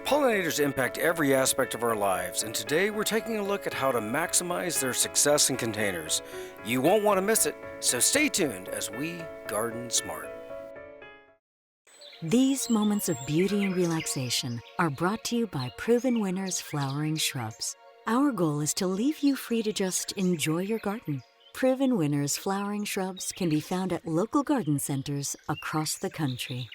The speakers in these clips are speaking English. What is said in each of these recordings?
Pollinators impact every aspect of our lives, and today we're taking a look at how to maximize their success in containers. You won't want to miss it, so stay tuned as we garden smart. These moments of beauty and relaxation are brought to you by Proven Winners Flowering Shrubs. Our goal is to leave you free to just enjoy your garden. Proven Winners Flowering Shrubs can be found at local garden centers across the country.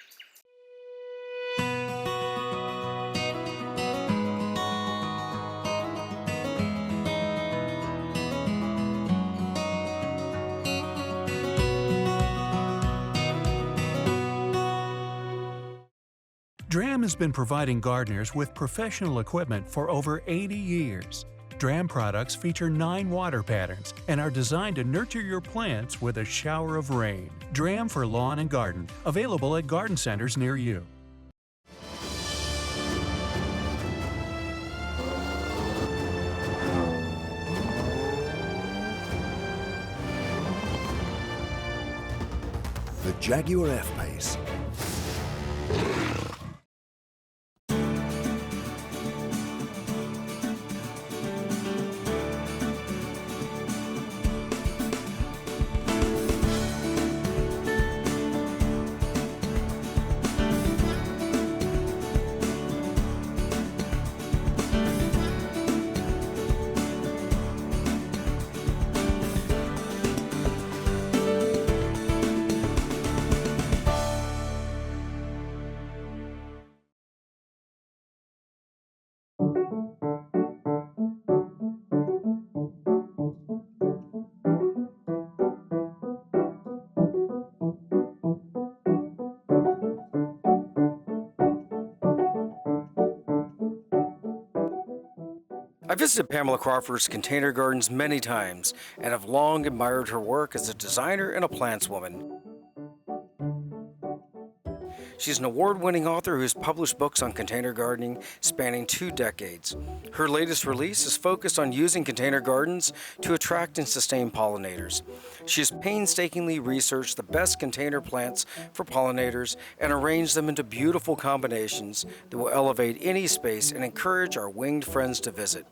DRAM has been providing gardeners with professional equipment for over 80 years. DRAM products feature 9 water patterns and are designed to nurture your plants with a shower of rain. DRAM for lawn and garden, available at garden centers near you. The Jaguar F-Pace. I visited Pamela Crawford's container gardens many times and have long admired her work as a designer and a plantswoman. She's an award-winning author who has published books on container gardening spanning 2 decades. Her latest release is focused on using container gardens to attract and sustain pollinators. She has painstakingly researched the best container plants for pollinators and arranged them into beautiful combinations that will elevate any space and encourage our winged friends to visit.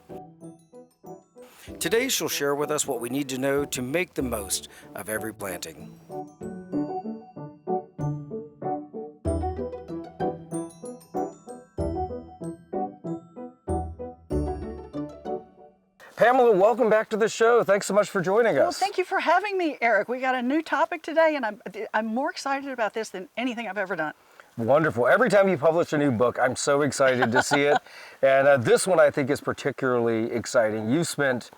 Today she'll share with us what we need to know to make the most of every planting. Pamela, welcome back to the show. Thanks so much for joining us. Well, thank you for having me, Eric. We got a new topic today, and I'm more excited about this than anything I've ever done. Wonderful. Every time you publish a new book, I'm so excited to see it. And this one I think is particularly exciting. You spent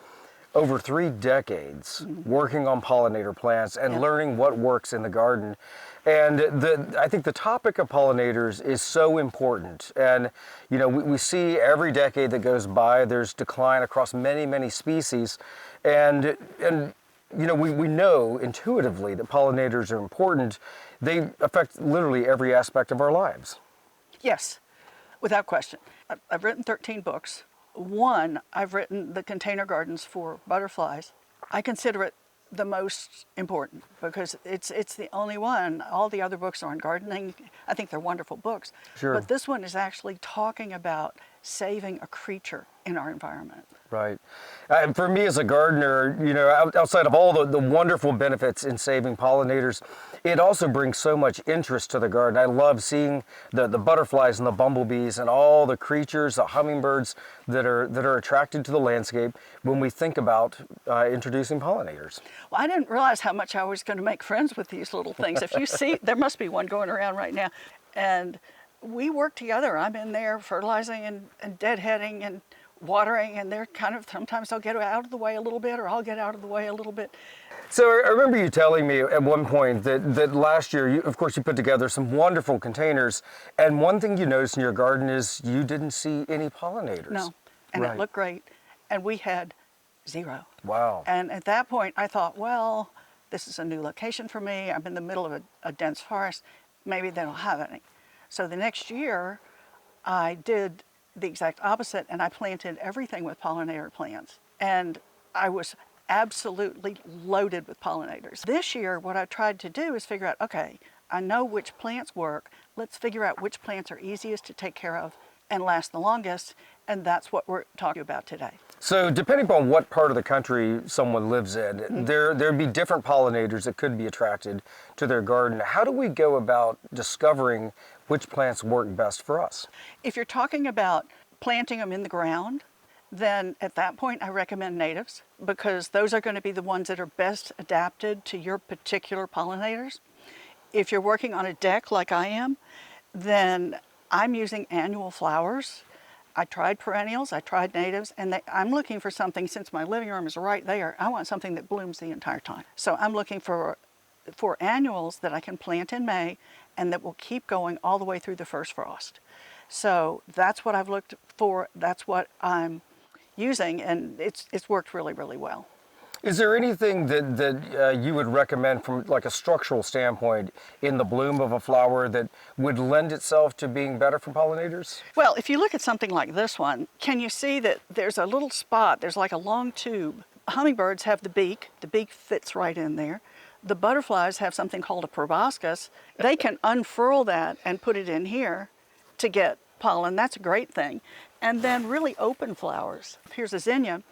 over 3 decades working on pollinator plants and learning what works in the garden. And I think the topic of pollinators is so important. And, you know, we see every decade that goes by, there's decline across many, many species. And you know, we know intuitively that pollinators are important. They affect literally every aspect of our lives. Yes, without question. I've written 13 books. One, I've written the container gardens for butterflies. I consider it the most important because it's the only one. All the other books are on gardening. I think they're wonderful books. Sure. But this one is actually talking about saving a creature in our environment. Right. For me as a gardener, you know, outside of all the wonderful benefits in saving pollinators, it also brings so much interest to the garden. I love seeing the butterflies and the bumblebees and all the creatures, the hummingbirds that are attracted to the landscape when we think about introducing pollinators. Well, I didn't realize how much I was going to make friends with these little things. If you see, there must be one going around right now. And we work together. I'm in there fertilizing and deadheading and watering, and they're kind of, sometimes they'll get out of the way a little bit, or I'll get out of the way a little bit. So I remember you telling me at one point that last year, of course, you put together some wonderful containers, and one thing you noticed in your garden is you didn't see any pollinators. No, and Right. it looked great, and we had 0. Wow. And at that point, I thought, well, this is a new location for me. I'm in the middle of a dense forest. Maybe they don't have any. So the next year, I did the exact opposite, and I planted everything with pollinator plants. And I was absolutely loaded with pollinators. This year, what I tried to do is figure out, okay, I know which plants work. Let's figure out which plants are easiest to take care of and last the longest, and that's what we're talking about today. So depending upon what part of the country someone lives in, there'd be different pollinators that could be attracted to their garden. How do we go about discovering which plants work best for us? If you're talking about planting them in the ground, then at that point I recommend natives, because those are going to be the ones that are best adapted to your particular pollinators. If you're working on a deck like I am, then I'm using annual flowers. I tried perennials, I tried natives, and I'm looking for something, since my living room is right there, I want something that blooms the entire time. So I'm looking for annuals that I can plant in May and that will keep going all the way through the first frost. So that's what I've looked for, that's what I'm using, and it's worked really, really well. Is there anything that you would recommend from like a structural standpoint in the bloom of a flower that would lend itself to being better for pollinators? Well, if you look at something like this one, can you see that there's a little spot, there's like a long tube. Hummingbirds have the beak fits right in there. The butterflies have something called a proboscis. They can unfurl that and put it in here to get pollen. That's a great thing. And then really open flowers. Here's a zinnia.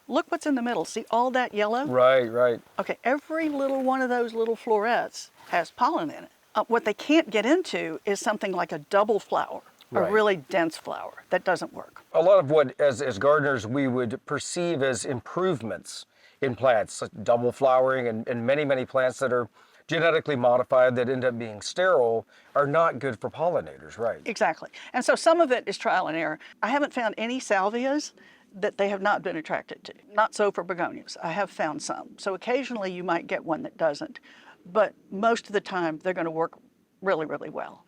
Look what's in the middle. See all that yellow? Right, right. Okay, every little one of those little florets has pollen in it. What they can't get into is something like a double flower, Right. a really dense flower. That doesn't work. A lot of what, as gardeners, we would perceive as improvements in plants, like double flowering and many, many plants that are genetically modified that end up being sterile are not good for pollinators, right? Exactly. And so some of it is trial and error. I haven't found any salvias that they have not been attracted to. Not so for begonias. I have found some. So occasionally you might get one that doesn't, but most of the time they're going to work really, really well.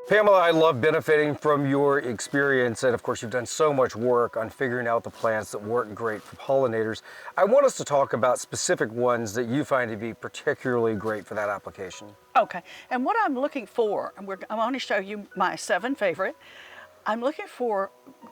Pamela, I love benefiting from your experience, and of course you've done so much work on figuring out the plants that work great for pollinators. I want us to talk about specific ones that you find to be particularly great for that application. Okay, and what I'm looking for, I'm going to show you my 7 favorite. I'm looking for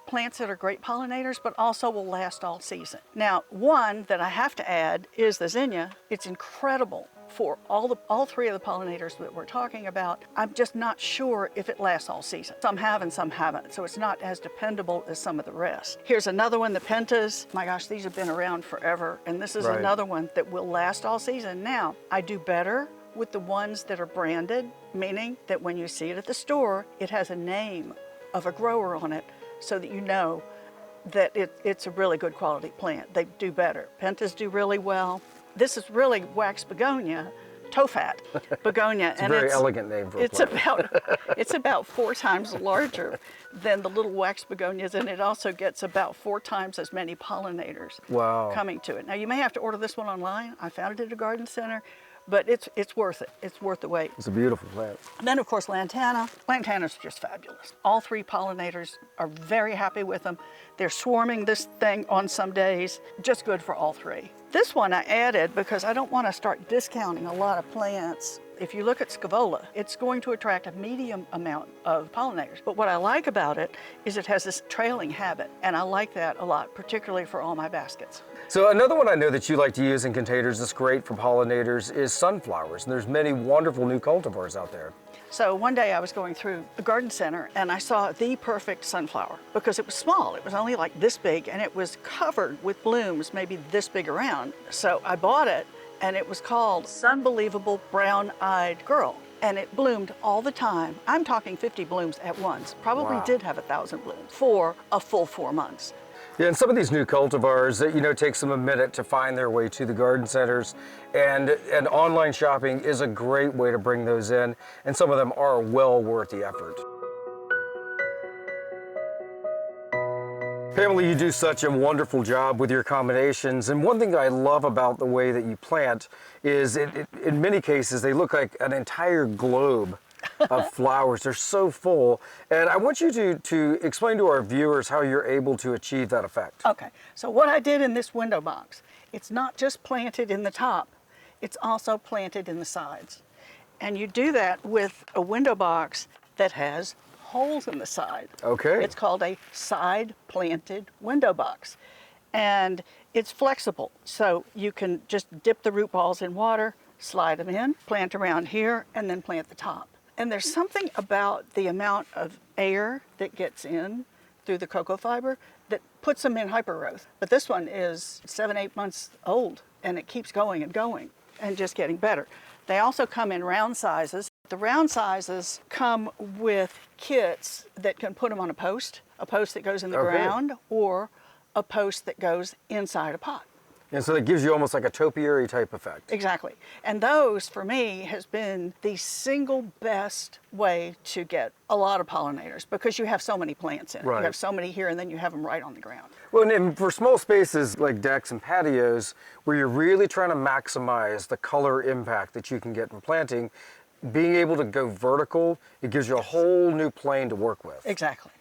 plants that are great pollinators, but also will last all season. Now, one that I have to add is the zinnia. It's incredible for all 3 of the pollinators that we're talking about. I'm just not sure if it lasts all season. Some have and some haven't, so it's not as dependable as some of the rest. Here's another one, the pentas. My gosh, these have been around forever, and this is Right. another one that will last all season. Now, I do better with the ones that are branded, meaning that when you see it at the store, it has a name of a grower on it so that you know that it's a really good quality plant. They do better. Pentas do really well. This is really wax begonia, tofat begonia. It's a very elegant name for a plant. It's about 4 times larger than the little wax begonias, and it also gets about 4 times as many pollinators Wow. coming to it. Now you may have to order this one online. I found it at a garden center, but it's worth it. It's worth the wait. It's a beautiful plant. And then, of course, lantana. Lantana's just fabulous. All 3 pollinators are very happy with them. They're swarming this thing on some days. Just good for all 3. This one I added because I don't want to start discounting a lot of plants. If you look at scaevola, it's going to attract a medium amount of pollinators. But what I like about it is it has this trailing habit, and I like that a lot, particularly for all my baskets. So another one I know that you like to use in containers that's great for pollinators is sunflowers. And there's many wonderful new cultivars out there. So one day I was going through a garden center and I saw the perfect sunflower because it was small. It was only like this big and it was covered with blooms maybe this big around. So I bought it and it was called Sunbelievable Brown-Eyed Girl. And it bloomed all the time. I'm talking 50 blooms at once. Probably Wow. did have 1,000 blooms for a full 4 months. Yeah, and some of these new cultivars that, you know, takes them a minute to find their way to the garden centers, and online shopping is a great way to bring those in, and some of them are well worth the effort. Pamela, you do such a wonderful job with your combinations, and one thing that I love about the way that you plant is in many cases they look like an entire globe of flowers. They're so full, and I want you to explain to our viewers how you're able to achieve that effect. Okay, so what I did in this window box, it's not just planted in the top, it's also planted in the sides. And you do that with a window box that has holes in the side. Okay. It's called a side planted window box. And it's flexible, so you can just dip the root balls in water, slide them in, plant around here, and then plant the top. And there's something about the amount of air that gets in through the cocoa fiber that puts them in hypergrowth. But this one is 7, 8 months old, and it keeps going and just getting better. They also come in round sizes. The round sizes come with kits that can put them on a post that goes in the ground, or a post that goes inside a pot. And so it gives you almost like a topiary type effect. Exactly. And those, for me, has been the single best way to get a lot of pollinators, because you have so many plants in it. Right. You have so many here, and then you have them right on the ground. Well, and for small spaces like decks and patios, where you're really trying to maximize the color impact that you can get from planting, being able to go vertical, it gives you a whole new plane to work with. Exactly.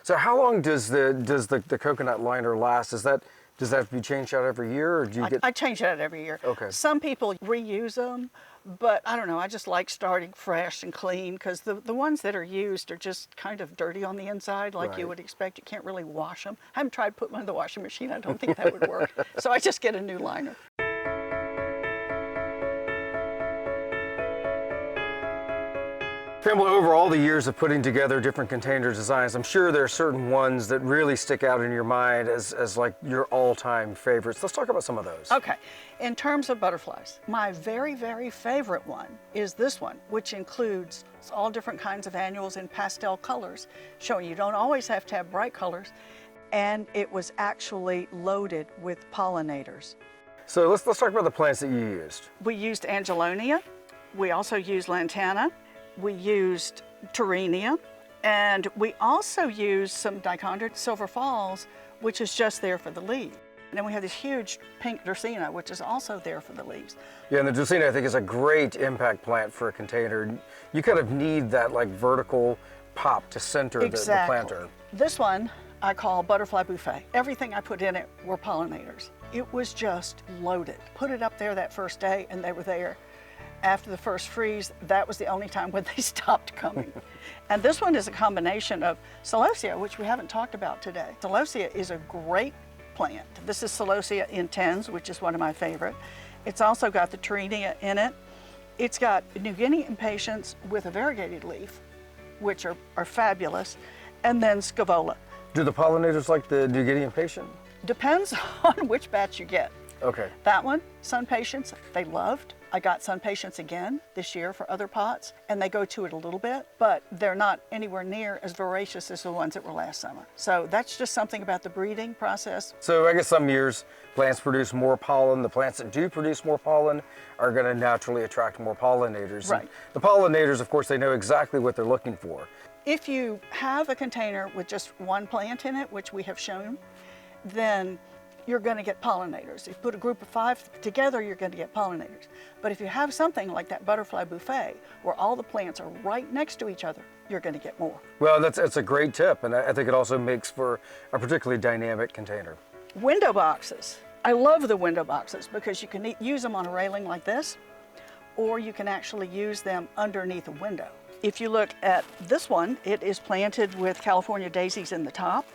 So how long does the coconut liner last? Does that have to be changed out every year, or do you get? I change that every year. Okay. Some people reuse them, but I don't know. I just like starting fresh and clean, because the ones that are used are just kind of dirty on the inside, like you Right. would expect. You can't really wash them. I haven't tried putting one in the washing machine. I don't think that would work. So I just get a new liner. Pamela, over all the years of putting together different container designs, I'm sure there are certain ones that really stick out in your mind as like your all-time favorites. Let's talk about some of those. Okay, in terms of butterflies, my very, very favorite one is this one, which includes all different kinds of annuals in pastel colors, showing you don't always have to have bright colors, and it was actually loaded with pollinators. So let's talk about the plants that you used. We used Angelonia, we also used Lantana, we used Terenia, and we also used some dichondra Silver Falls, which is just there for the leaves. And then we have this huge pink Dracaena, which is also there for the leaves. Yeah, and the Dracaena, I think, is a great impact plant for a container. You kind of need that like vertical pop to center the planter. This one I call Butterfly Buffet. Everything I put in it were pollinators. It was just loaded. Put it up there that first day, and they were there. After the first freeze, that was the only time when they stopped coming. And this one is a combination of Celosia, which we haven't talked about today. Celosia is a great plant. This is Celosia intens, which is one of my favorite. It's also got the Terenia in it. It's got New Guinea impatiens with a variegated leaf, which are fabulous, and then Scaevola. Do the pollinators like the New Guinea impatient? Depends on which batch you get. Okay. That one, Sun Patience, they loved. I got Sun Patience again this year for other pots, and they go to it a little bit, but they're not anywhere near as voracious as the ones that were last summer. So that's just something about the breeding process. So I guess some years plants produce more pollen. The plants that do produce more pollen are going to naturally attract more pollinators. Right. And the pollinators, of course, they know exactly what they're looking for. If you have a container with just one plant in it, which we have shown, then you're going to get pollinators. If you put a group of 5 together, you're going to get pollinators. But if you have something like that butterfly buffet, where all the plants are right next to each other, you're going to get more. Well, that's a great tip, and I think it also makes for a particularly dynamic container. Window boxes. I love the window boxes because you can use them on a railing like this, or you can actually use them underneath a window. If you look at this one, it is planted with California daisies in the top,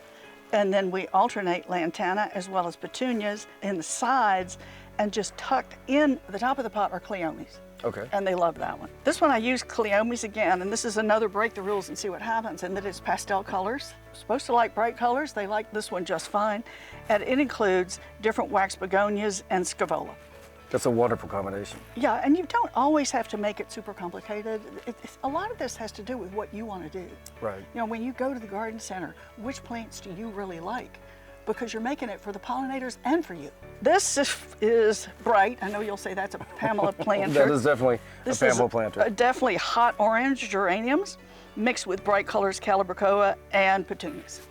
and then we alternate lantana as well as petunias in the sides, and just tucked in the top of the pot are cleomes. Okay. And they love that one. This one I use cleomes again, and this is another break the rules and see what happens, and that it's pastel colors. Supposed to like bright colors, they like this one just fine. And it includes different wax begonias and Scaevola. That's a wonderful combination. Yeah, and you don't always have to make it super complicated. A lot of this has to do with what you want to do. Right. You know, when you go to the garden center, which plants do you really like? Because you're making it for the pollinators and for you. This is bright. I know you'll say that's a Pamela planter. That is definitely This a Pamela is planter. definitely hot orange geraniums mixed with bright colors calibrachoa and petunias.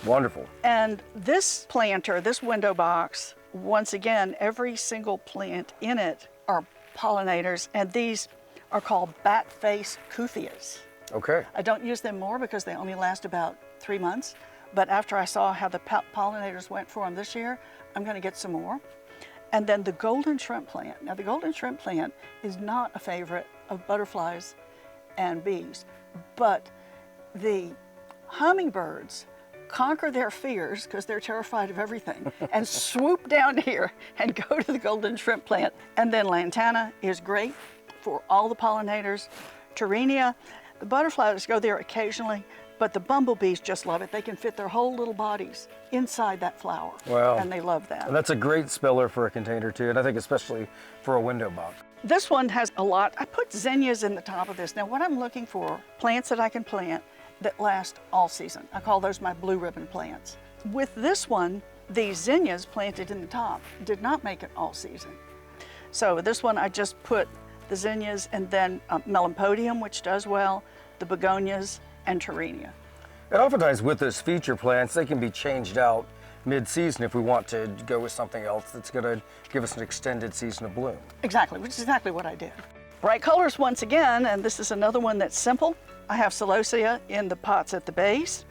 Wonderful. And this planter, this window box, once again, every single plant in it are pollinators, and these are called bat face Cuthias. Okay. I don't use them more because they only last about 3 months, but after I saw how the pollinators went for them this year, I'm going to get some more. And then the golden shrimp plant. Now the golden shrimp plant is not a favorite of butterflies and bees, but the hummingbirds conquer their fears, because they're terrified of everything, and swoop down here and go to the golden shrimp plant. And then lantana is great for all the pollinators. Torrenia, the butterflies go there occasionally, but the bumblebees just love it. They can fit their whole little bodies inside that flower. Wow. And they love that. And that's a great spiller for a container too, and I think especially for a window box. This one has a lot. I put zinnias in the top of this. Now what I'm looking for, plants that I can plant that last all season. I call those my blue ribbon plants. With this one, the zinnias planted in the top did not make it all season. So this one I just put the zinnias and then Melampodium, which does well, the begonias, and Torrenia. And oftentimes with those feature plants, they can be changed out mid-season if we want to go with something else that's going to give us an extended season of bloom. Exactly, which is exactly what I did. Bright colors once again, and this is another one that's simple. I have celosia in the pots at the base,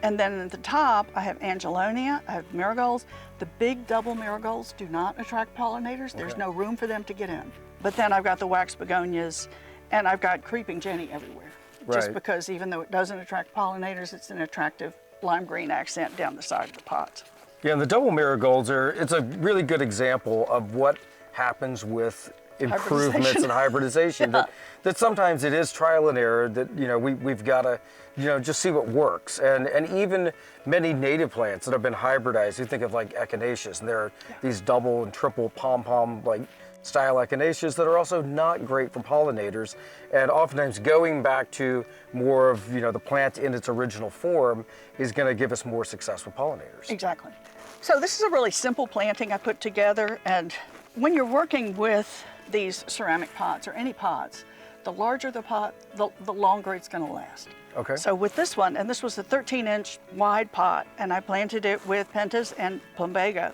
and then at the top I have angelonia, I have marigolds. The big double marigolds do not attract pollinators. There's no room for them to get in. But then I've got the wax begonias, and I've got creeping jenny everywhere. Just Right. because even though it doesn't attract pollinators, it's an attractive lime green accent down the side of the pot. Yeah, and the double marigolds it's a really good example of what happens with improvements and hybridization. Yeah. That sometimes it is trial and error, that we've got to just see what works. And even many native plants that have been hybridized, you think of like echinaceas, and there are these double and triple pom-pom like style echinaceas that are also not great for pollinators, and oftentimes going back to more of the plant in its original form is going to give us more success with pollinators. Exactly. So this is a really simple planting I put together, and when you're working with these ceramic pots or any pots, the larger the pot, the longer it's going to last. Okay. So with this one, and this was a 13-inch wide pot, and I planted it with pentas and plumbago,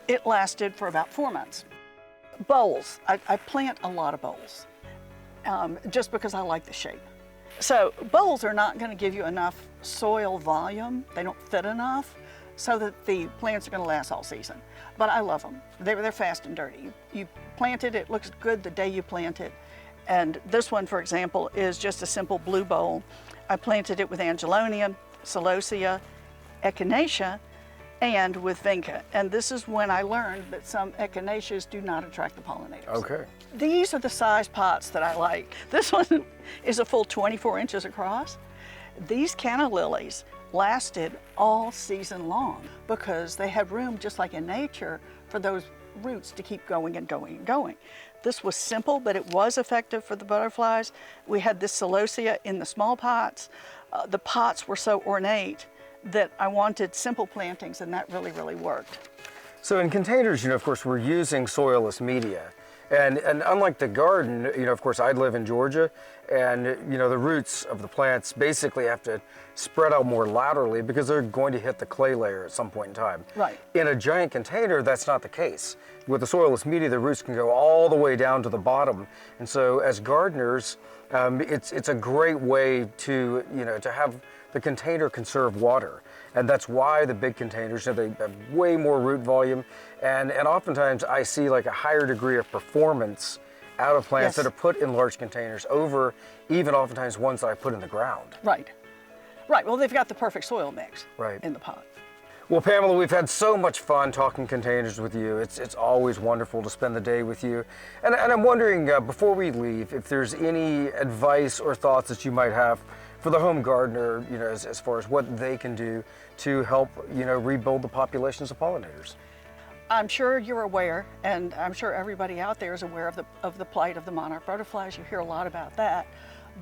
it lasted for about 4 months. Bowls, I plant a lot of bowls, just because I like the shape. So bowls are not going to give you enough soil volume. They don't fit enough so that the plants are going to last all season. But I love them. They're fast and dirty. You plant it, it looks good the day you plant it. And this one, for example, is just a simple blue bowl. I planted it with angelonia, celosia, echinacea, and with vinca. And this is when I learned that some echinaceas do not attract the pollinators. Okay. These are the size pots that I like. This one is a full 24 inches across. These canna lilies lasted all season long because they had room, just like in nature, for those roots to keep going and going and going. This was simple, but it was effective for the butterflies. We had this celosia in the small pots. The pots were so ornate that I wanted simple plantings, and that really, really worked. So in containers, of course, we're using soilless media. And unlike the garden, of course, I live in Georgia, and, the roots of the plants basically have to spread out more laterally because they're going to hit the clay layer at some point in time. Right. In a giant container, that's not the case. With the soilless media, the roots can go all the way down to the bottom. And so as gardeners, it's a great way to, to have the container conserve water. And that's why the big containers, they have way more root volume. And oftentimes I see like a higher degree of performance out of plants that are put in large containers over even oftentimes ones that I put in the ground. Right. Right. Well, they've got the perfect soil mix in the pot. Well, Pamela, we've had so much fun talking containers with you. It's always wonderful to spend the day with you. And I'm wondering, before we leave, if there's any advice or thoughts that you might have for the home gardener, as far as what they can do to help, rebuild the populations of pollinators. I'm sure you're aware, and I'm sure everybody out there is aware of the plight of the monarch butterflies. You hear a lot about that.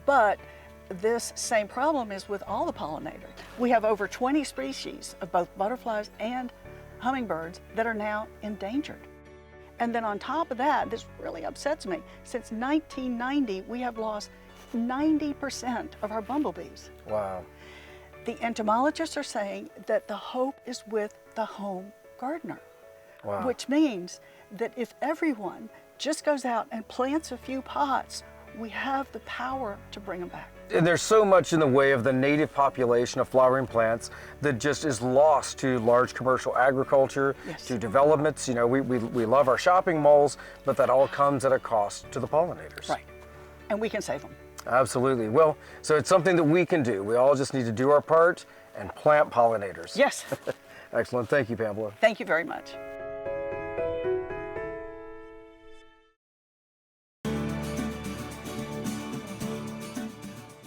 But this same problem is with all the pollinators. We have over 20 species of both butterflies and hummingbirds that are now endangered. And then on top of that, this really upsets me. Since 1990, we have lost 90% of our bumblebees. Wow. The entomologists are saying that the hope is with the home gardener. Wow. Which means that if everyone just goes out and plants a few pots, we have the power to bring them back. And there's so much in the way of the native population of flowering plants that just is lost to large commercial agriculture, to developments. We love our shopping malls, but that all comes at a cost to the pollinators. Right. And we can save them. Absolutely. Well, so it's something that we can do. We all just need to do our part and plant pollinators. Yes. Excellent. Thank you, Pamela. Thank you very much.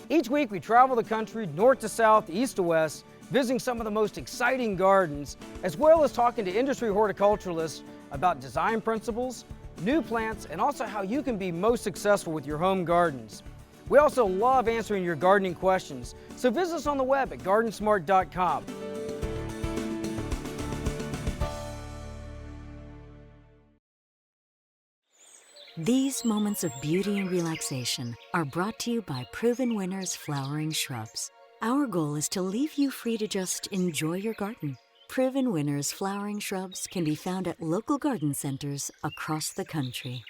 Each week we travel the country north to south, east to west, visiting some of the most exciting gardens, as well as talking to industry horticulturalists about design principles, new plants, and also how you can be most successful with your home gardens. We also love answering your gardening questions, so visit us on the web at GardenSMART.com. These moments of beauty and relaxation are brought to you by Proven Winners Flowering Shrubs. Our goal is to leave you free to just enjoy your garden. Proven Winners Flowering Shrubs can be found at local garden centers across the country.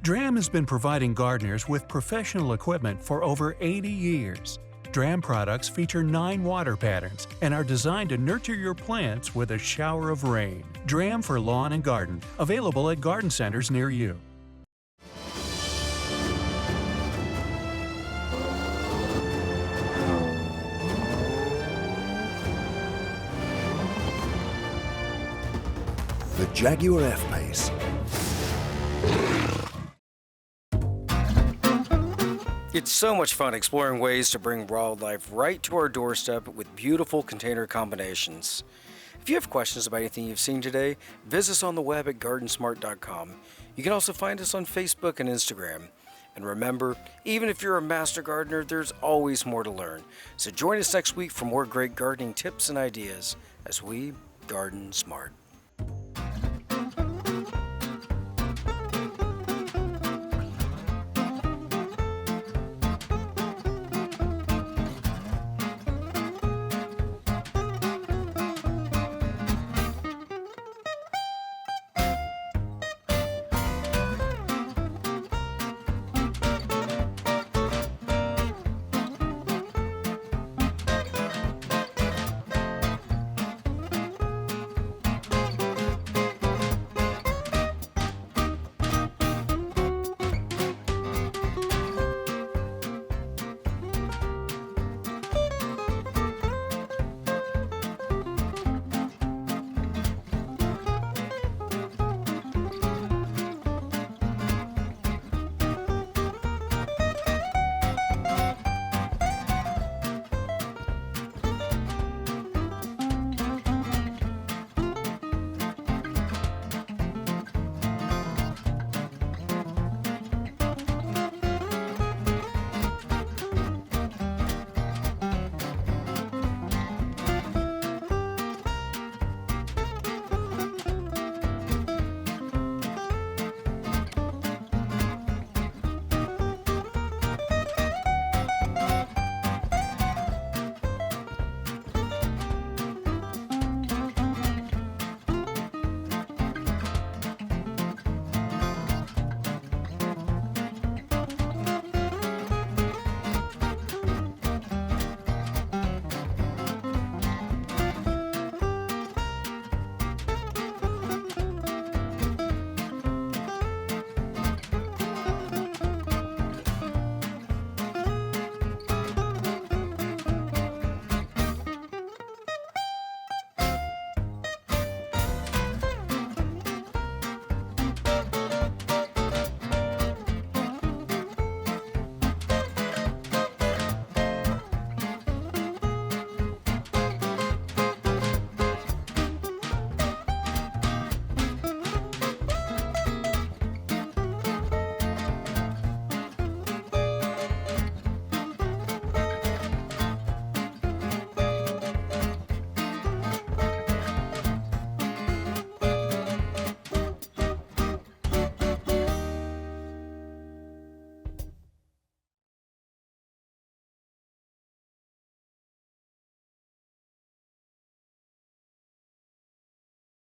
DRAM has been providing gardeners with professional equipment for over 80 years. DRAM products feature 9 water patterns and are designed to nurture your plants with a shower of rain. DRAM for lawn and garden, available at garden centers near you. The Jaguar F-Pace. It's so much fun exploring ways to bring wildlife right to our doorstep with beautiful container combinations. If you have questions about anything you've seen today, visit us on the web at GardenSMART.com. You can also find us on Facebook and Instagram. And remember, even if you're a master gardener, there's always more to learn. So join us next week for more great gardening tips and ideas as we garden smart.